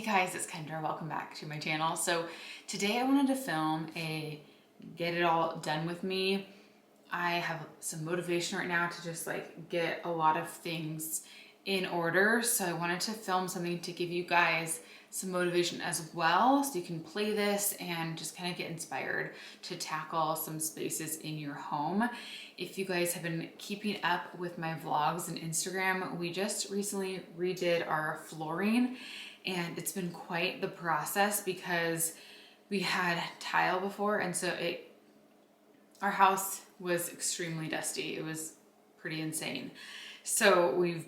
guys, it's Kendra. Welcome back to my channel. So today I wanted to film a get it all done with me. I have some motivation right now to just like get a lot of things in order. So I wanted to film something to give you guys some motivation as well, so you can play this and just kind of get inspired to tackle some spaces in your home. If you guys have been keeping up with my vlogs and Instagram, we just recently redid our flooring and it's been quite the process because we had tile before, and so our house was extremely dusty. It was pretty insane. So we've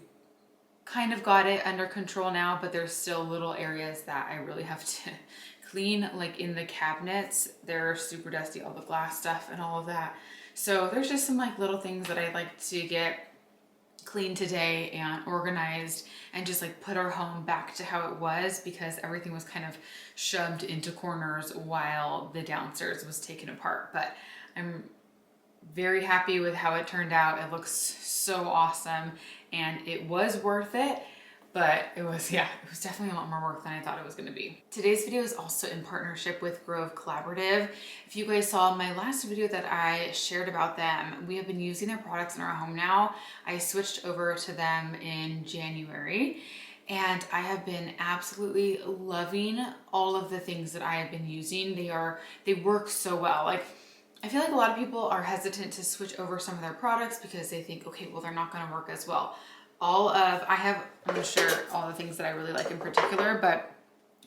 kind of got it under control now, but there's still little areas that I really have to clean, like in the cabinets. They're super dusty, all the glass stuff and all of that. So there's just some like little things that I'd like to get clean today and organized and just like put our home back to how it was, because everything was kind of shoved into corners while the downstairs was taken apart. But I'm very happy with how it turned out. It looks so awesome and it was worth it, but it was definitely a lot more work than I thought it was going to be. Today's video is also in partnership with Grove Collaborative. If you guys saw my last video that I shared about them, we have been using their products in our home now. I switched over to them in January and I have been absolutely loving all of the things that I have been using. They work so well. Like, I feel like a lot of people are hesitant to switch over some of their products because they think, okay, well, they're not going to work as well. I'm going to share all the things that I really like in particular, but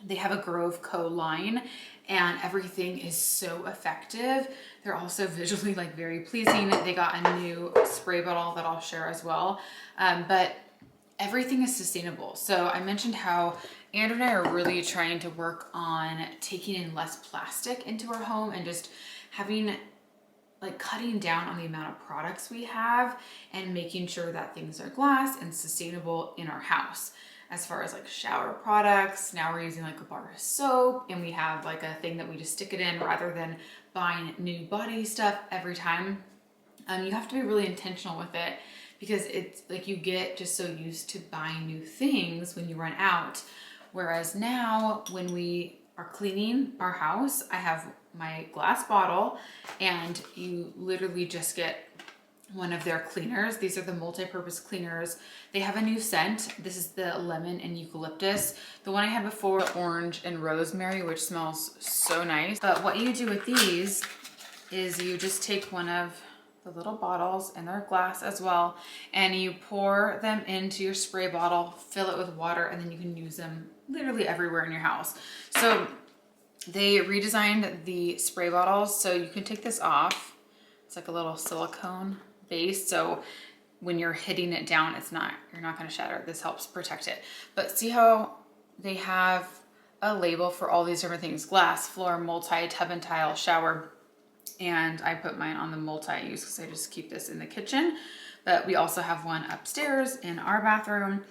they have a Grove Co line and everything is so effective. They're also visually like very pleasing. They got a new spray bottle that I'll share as well. But everything is sustainable. So I mentioned how Andrew and I are really trying to work on taking in less plastic into our home and just cutting down on the amount of products we have and making sure that things are glass and sustainable in our house. As far as like shower products, now we're using like a bar of soap and we have like a thing that we just stick it in rather than buying new body stuff every time. You have to be really intentional with it because it's like you get just so used to buying new things when you run out. Whereas now when we are cleaning our house, I have my glass bottle and you literally just get one of their cleaners. These are the multi-purpose cleaners. They have a new scent. This is the lemon and eucalyptus. The one I had before, the orange and rosemary, which smells so nice. But what you do with these is you just take one of the little bottles, and they're glass as well, and you pour them into your spray bottle, fill it with water, and then you can use them literally everywhere in your house. So they redesigned the spray bottles so you can take this off. It's like a little silicone base, so when you're hitting it down, you're not going to shatter. This helps protect it. But see how they have a label for all these different things: glass, floor, multi, tub and tile, shower. And I put mine on the multi-use because I just keep this in the kitchen. But we also have one upstairs in our bathroom.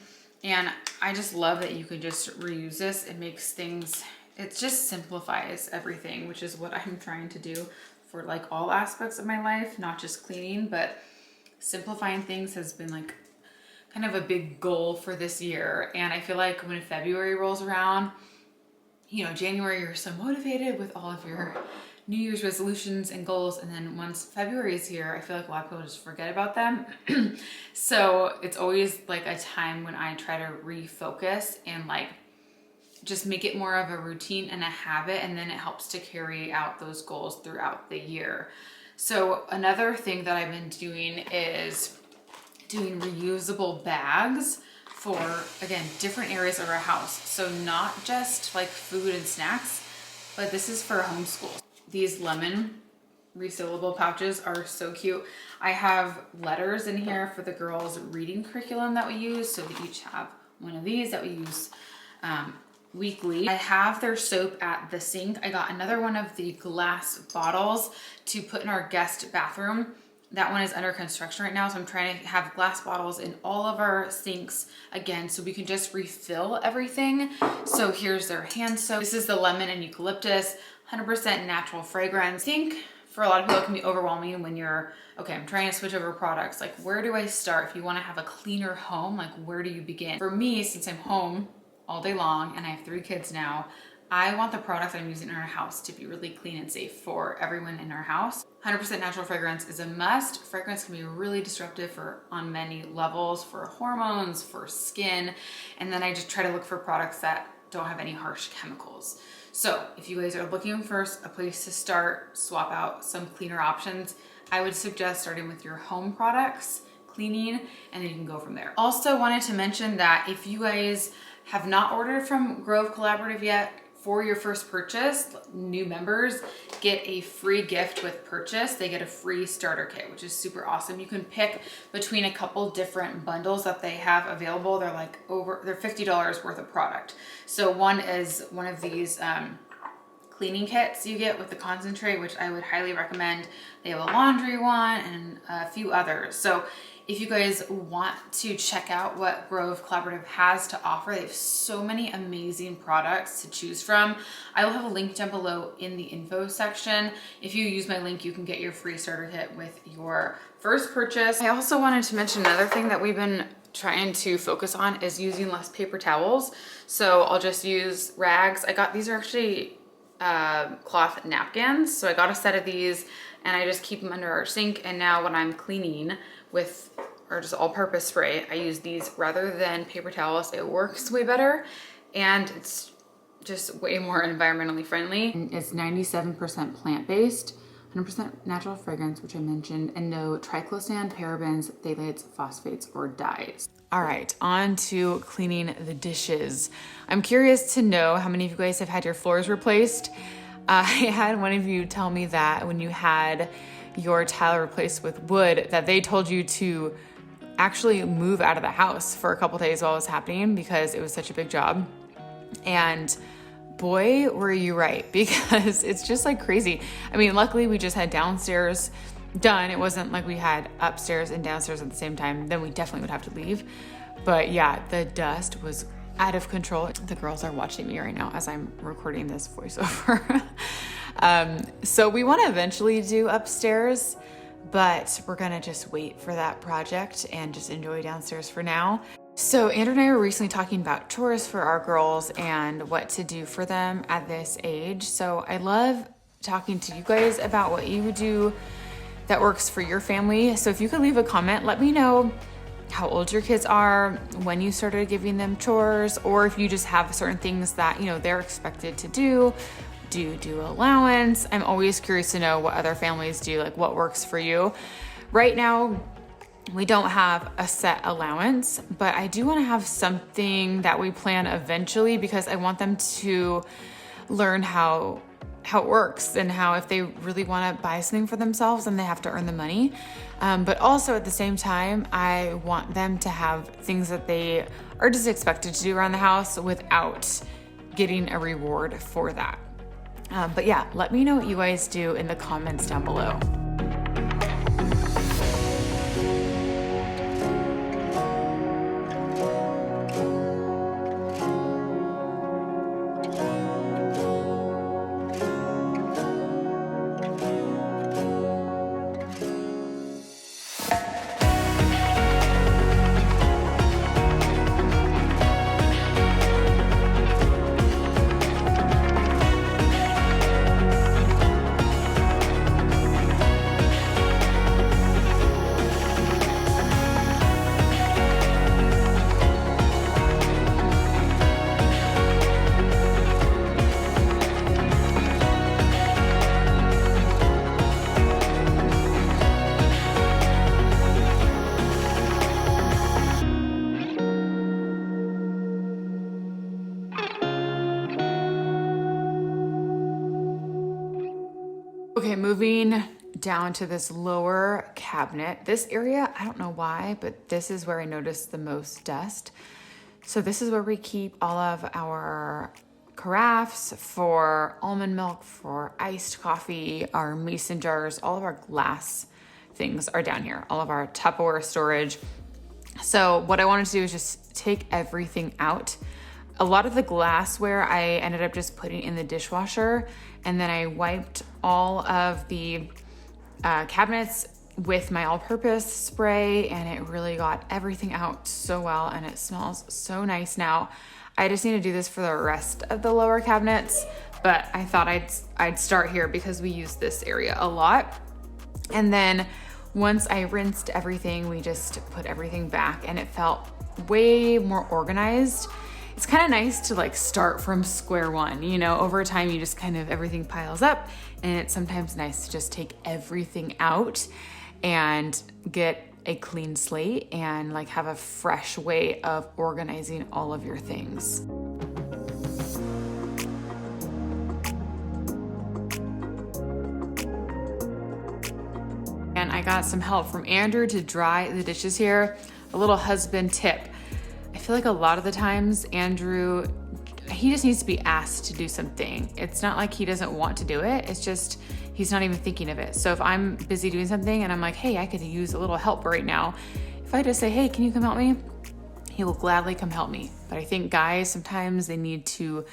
And I just love that you can just reuse this. It just simplifies everything, which is what I'm trying to do for like all aspects of my life, not just cleaning, but simplifying things has been like kind of a big goal for this year. And I feel like when February rolls around, January, you're so motivated with all of your New Year's resolutions and goals, and then once February is here, I feel like a lot of people just forget about them. So it's always like a time when I try to refocus and like just make it more of a routine and a habit, and then it helps to carry out those goals throughout the year. So another thing that I've been doing is doing reusable bags for, again, different areas of our house. So not just like food and snacks, but this is for homeschool. These lemon resealable pouches are so cute. I have letters in here for the girls' reading curriculum that we use. So we each have one of these that we use weekly. I have their soap at the sink. I got another one of the glass bottles to put in our guest bathroom. That one is under construction right now, so I'm trying to have glass bottles in all of our sinks again so we can just refill everything. So here's their hand soap. This is the lemon and eucalyptus, 100% natural fragrance. I think for a lot of people it can be overwhelming when you're, okay, I'm trying to switch over products. Like, where do I start? If you want to have a cleaner home, like where do you begin? For me, since I'm home all day long, and I have 3 kids now. I want the products I'm using in our house to be really clean and safe for everyone in our house. 100% natural fragrance is a must. Fragrance can be really disruptive on many levels, for hormones, for skin, and then I just try to look for products that don't have any harsh chemicals. So if you guys are looking for a place to start, swap out some cleaner options, I would suggest starting with your home products, cleaning, and then you can go from there. Also wanted to mention that if you guys have not ordered from Grove Collaborative yet, for your first purchase, new members get a free gift with purchase. They get a free starter kit, which is super awesome. You can pick between a couple different bundles that they have available. They're they're $50 worth of product. So one is one of these cleaning kits you get with the concentrate, which I would highly recommend. They have a laundry one and a few others. So if you guys want to check out what Grove Collaborative has to offer, they have so many amazing products to choose from. I will have a link down below in the info section. If you use my link, you can get your free starter kit with your first purchase. I also wanted to mention another thing that we've been trying to focus on is using less paper towels. So I'll just use rags. These are actually cloth napkins. So I got a set of these and I just keep them under our sink. And now when I'm cleaning with just all-purpose spray, I use these rather than paper towels. It works way better and it's just way more environmentally friendly. It's 97% plant-based, 100% natural fragrance, which I mentioned, and no triclosan, parabens, phthalates, phosphates, or dyes. All right, on to cleaning the dishes. I'm curious to know how many of you guys have had your floors replaced. I had one of you tell me that when you had your tile replaced with wood, that they told you to actually move out of the house for a couple days while it was happening because it was such a big job. And boy, were you right, because it's just like crazy. I mean, luckily we just had downstairs done. It wasn't like we had upstairs and downstairs at the same time. Then we definitely would have to leave. But yeah, the dust was out of control. The girls are watching me right now as I'm recording this voiceover. So we want to eventually do upstairs, but we're gonna just wait for that project and just enjoy downstairs for now. So Andrew and I were recently talking about chores for our girls and what to do for them at this age. So I love talking to you guys about what you would do that works for your family. So if you could leave a comment, let me know how old your kids are, when you started giving them chores, or if you just have certain things that, they're expected to do. Do you do allowance? I'm always curious to know what other families do, like what works for you. Right now, we don't have a set allowance, but I do want to have something that we plan eventually because I want them to learn how it works and how if they really want to buy something for themselves, then they have to earn the money. But also at the same time, I want them to have things that they are just expected to do around the house without getting a reward for that. But yeah, let me know what you guys do in the comments down below. Okay, moving down to this lower cabinet. This area, I don't know why, but this is where I noticed the most dust. So this is where we keep all of our carafes for almond milk, for iced coffee, our mason jars, all of our glass things are down here, all of our Tupperware storage. So what I wanted to do is just take everything out. A lot of the glassware I ended up just putting in the dishwasher, and then I wiped all of the cabinets with my all-purpose spray, and it really got everything out so well, and it smells so nice now. I just need to do this for the rest of the lower cabinets, but I thought I'd start here because we use this area a lot. And then once I rinsed everything, we just put everything back and it felt way more organized. It's kind of nice to like start from square one, you know, over time you just kind of, everything piles up, and it's sometimes nice to just take everything out and get a clean slate and like have a fresh way of organizing all of your things. And I got some help from Andrew to dry the dishes here. A little husband tip. I feel like a lot of the times Andrew, he just needs to be asked to do something. It's not like he doesn't want to do it. It's just, he's not even thinking of it. So if I'm busy doing something and I'm like, hey, I could use a little help right now. If I just say, hey, can you come help me? He will gladly come help me. But I think guys, sometimes they need to,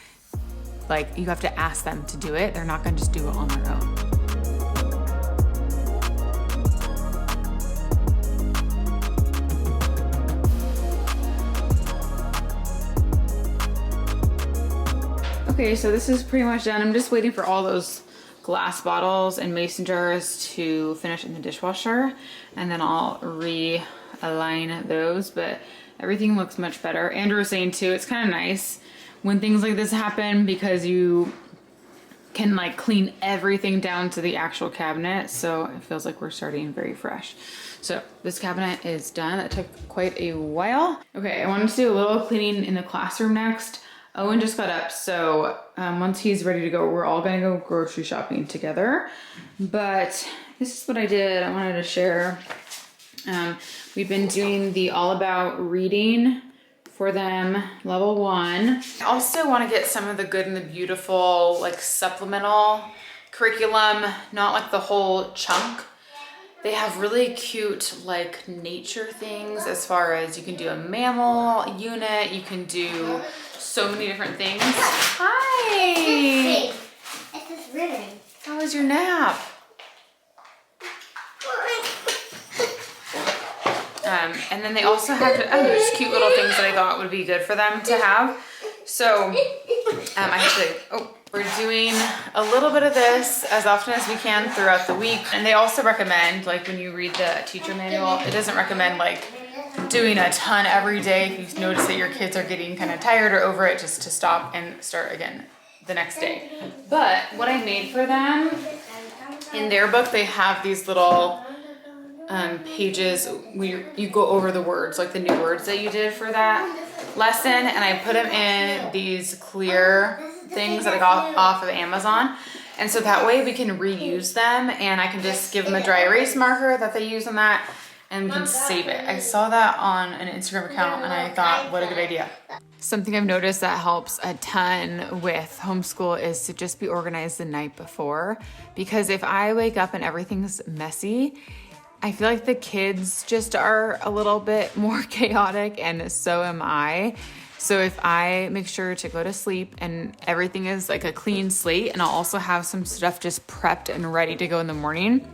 like, you have to ask them to do it. They're not gonna just do it on their own. Okay, so this is pretty much done. I'm just waiting for all those glass bottles and mason jars to finish in the dishwasher, and then I'll realign those, but everything looks much better. Andrew was saying too, it's kind of nice when things like this happen because you can like clean everything down to the actual cabinet, so it feels like we're starting very fresh. So this cabinet is done. It took quite a while. Okay, I wanted to do a little cleaning in the classroom next. Owen just got up, so once he's ready to go, we're all gonna go grocery shopping together. But this is what I did. I wanted to share. We've been doing the All About Reading for them, level 1. I also want to get some of the Good and the Beautiful, like supplemental curriculum, not like the whole chunk. They have really cute like nature things, as far as you can do a mammal unit, you can do so many different things. Hi! It's just ribbon. How was your nap? And then they also have just cute little things that I thought would be good for them to have. So we're doing a little bit of this as often as we can throughout the week. And they also recommend, like when you read the teacher manual, it doesn't recommend like doing a ton every day. If you notice that your kids are getting kind of tired or over it, just to stop and start again the next day. But what I made for them, in their book, they have these little pages where you go over the words, like the new words that you did for that lesson, and I put them in these clear things that I got off of Amazon, and so that way we can reuse them, and I can just give them a dry erase marker that they use on that, and we can save it. I saw that on an Instagram account and I thought, what a good idea. Something I've noticed that helps a ton with homeschool is to just be organized the night before, because if I wake up and everything's messy, I feel like the kids just are a little bit more chaotic, and so am I. So if I make sure to go to sleep and everything is like a clean slate, and I'll also have some stuff just prepped and ready to go in the morning,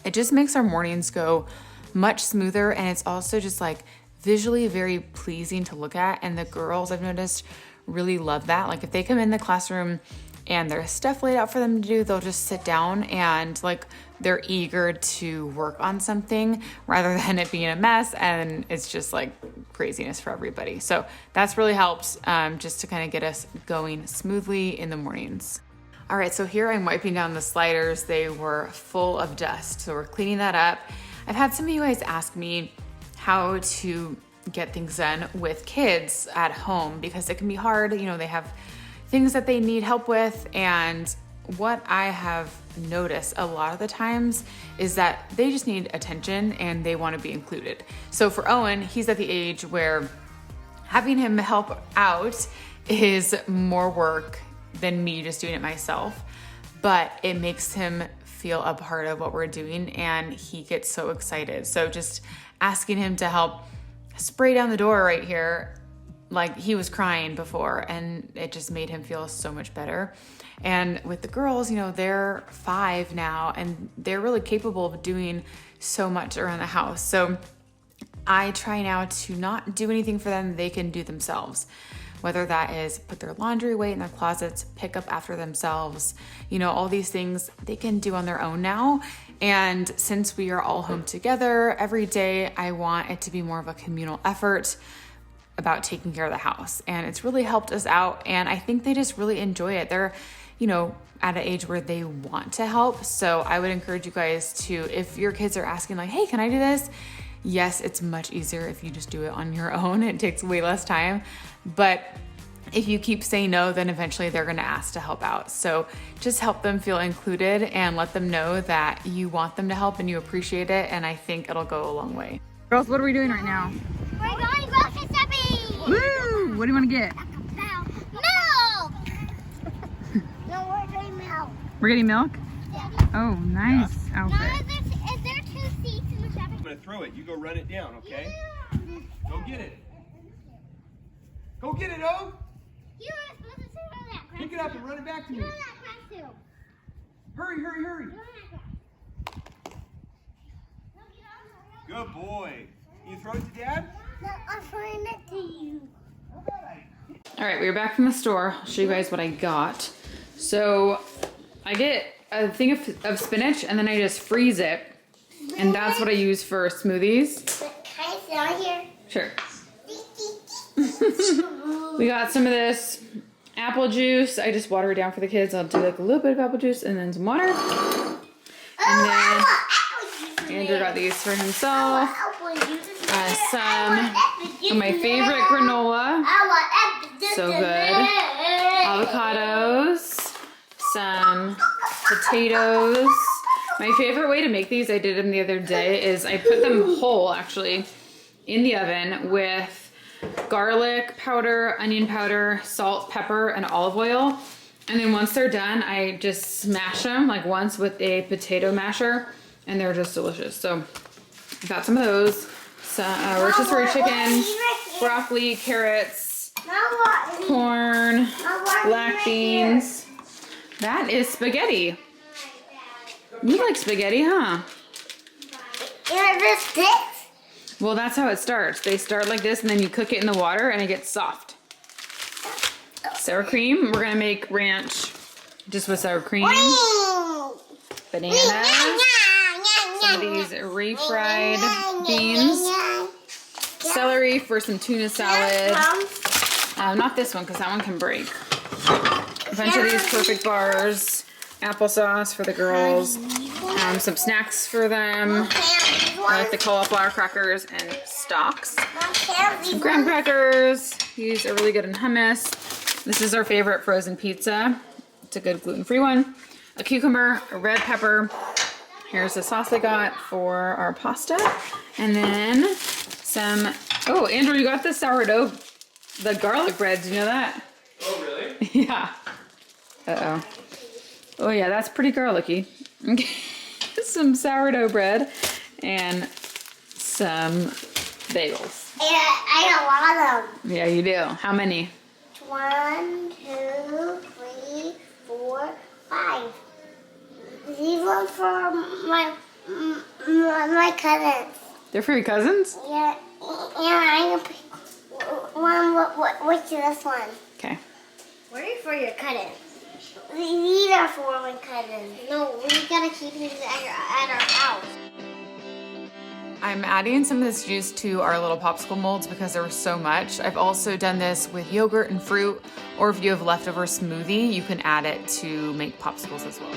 it just makes our mornings go much smoother, and it's also just like visually very pleasing to look at. And the girls, I've noticed, really love that. Like if they come in the classroom and there's stuff laid out for them to do, they'll just sit down and like they're eager to work on something rather than it being a mess and it's just like craziness for everybody. So that's really helped just to kind of get us going smoothly in the mornings. All right, so here I'm wiping down the sliders. They were full of dust, so we're cleaning that up. I've had some of you guys ask me how to get things done with kids at home because it can be hard. You know, they have things that they need help with, and what I have noticed a lot of the times is that they just need attention and they want to be included. So for Owen, he's at the age where having him help out is more work than me just doing it myself, but it makes him feel a part of what we're doing and he gets so excited. So just asking him to help spray down the door right here, like he was crying before, and it just made him feel so much better. And with the girls, you know, they're 5 now and they're really capable of doing so much around the house. So I try now to not do anything for them they can do themselves. whether that is put their laundry away in their closets, pick up after themselves, you know, all these things they can do on their own now. And since we are all home together every day, I want it to be more of a communal effort about taking care of the house. And it's really helped us out. And I think they just really enjoy it. They're, you know, at an age where they want to help. So I would encourage you guys to, if your kids are asking like, hey, can I do this? Yes, it's much easier if you just do it on your own. It takes way less time. But if you keep saying no, then eventually they're gonna ask to help out. So just help them feel included and let them know that you want them to help and you appreciate it. And I think it'll go a long way. Girls, what are we doing right now? We're going grocery shopping! Woo! What do you wanna get? Milk! No, we're getting milk. We're getting milk? Daddy. Oh, nice outfit. Now, is there 2 seats in the shopping? I'm gonna throw it. You go run it down, okay? Go get it. Go get it, O. You are supposed to sit on that grass. Pick it up and run it back to me. Sit on that grass too. Hurry, hurry, hurry. Sit on that grass. No, get on. Good boy. You throw it to Dad? No, I'm throwing it to you. All right, we're back from the store. I'll show you guys what I got. So I get a thing of spinach and then I just freeze it. And that's what I use for smoothies. Can I sit on here? Sure. We got some of this apple juice. I just water it down for the kids. I'll do like a little bit of apple juice and then some water. And then Andrew got these for himself. Some of my favorite granola. So good. Avocados. Some potatoes. My favorite way to make these, I did them the other day, is I put them whole actually in the oven with garlic powder, onion powder, salt, pepper, and olive oil. And then once they're done, I just smash them like once with a potato masher and they're just delicious. So I got some of those. Some rotisserie chicken, broccoli, carrots, corn, black beans. That is spaghetti. You like spaghetti, huh? Yeah, this sticks. Well, that's how it starts. They start like this and then you cook it in the water and it gets soft. Sour cream. We're gonna make ranch just with sour cream. Bananas. Some of these refried beans. Celery for some tuna salad. Not this one because that one can break. A bunch of these perfect bars. Applesauce for the girls. Some snacks for them. I like the cauliflower crackers and stalks. Some graham crackers. These are really good in hummus. This is our favorite frozen pizza. It's a good gluten-free one. A cucumber, a red pepper. Here's the sauce I got for our pasta. And then some, oh, Andrew, you got the sourdough, the garlic bread. Did you know that? Oh, really? Yeah. Uh-oh. Oh yeah, that's pretty garlicky. Okay. Some sourdough bread and some bagels. Yeah, I got a lot of them. Yeah, you do. How many? 1, 2, 3, 4, 5. These ones for my cousins. They're for your cousins? Yeah, I'm gonna pick one. Which is this one? Okay. What are for your cousins? These are for my cousins. No, we gotta keep these at our house. I'm adding some of this juice to our little popsicle molds because there was so much. I've also done this with yogurt and fruit, or if you have leftover smoothie, you can add it to make popsicles as well.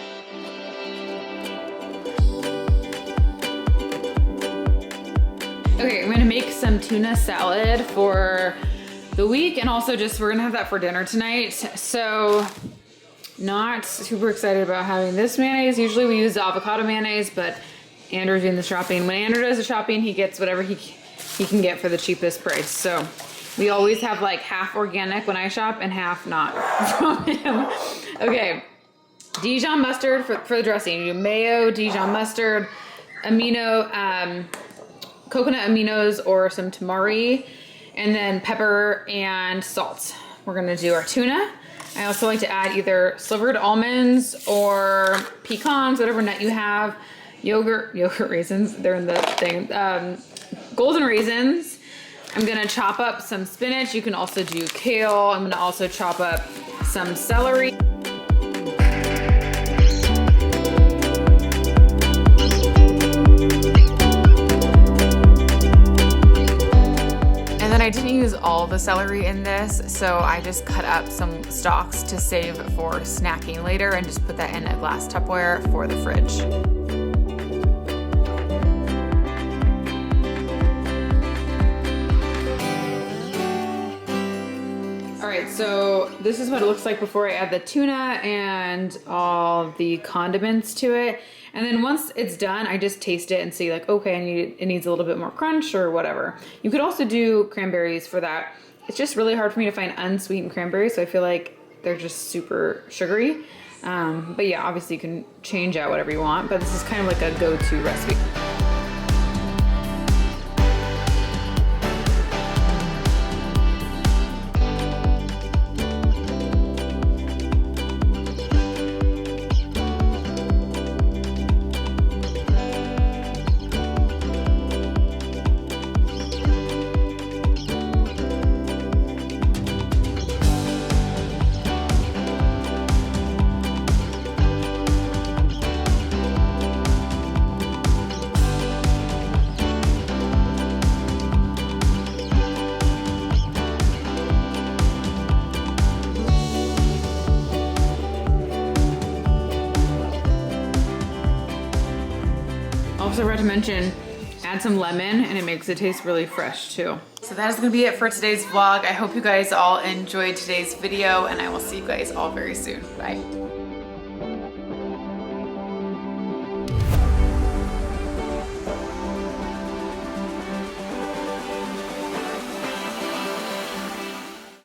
Okay, I'm gonna make some tuna salad for the week, and also just we're gonna have that for dinner tonight. So not super excited about having this mayonnaise. Usually we use avocado mayonnaise, but Andrew's doing the shopping. When Andrew does the shopping, he gets whatever he can get for the cheapest price. So we always have like half organic when I shop and half not from him. Okay, Dijon mustard for the dressing. You do mayo, Dijon mustard, coconut aminos or some tamari, and then pepper and salt. We're gonna do our tuna. I also like to add either slivered almonds or pecans, whatever nut you have. Yogurt raisins, they're in the thing. Golden raisins, I'm gonna chop up some spinach. You can also do kale. I'm gonna also chop up some celery. And then I didn't use all the celery in this, so I just cut up some stalks to save for snacking later and just put that in a glass Tupperware for the fridge. Alright, so this is what it looks like before I add the tuna and all the condiments to it. And then once it's done, I just taste it and see like, okay, it needs a little bit more crunch or whatever. You could also do cranberries for that. It's just really hard for me to find unsweetened cranberries, so I feel like they're just super sugary. But yeah, obviously you can change out whatever you want, but this is kind of like a go-to recipe. Also forgot to mention, add some lemon and it makes it taste really fresh too. So that is gonna be it for today's vlog. I hope you guys all enjoyed today's video and I will see you guys all very soon. Bye.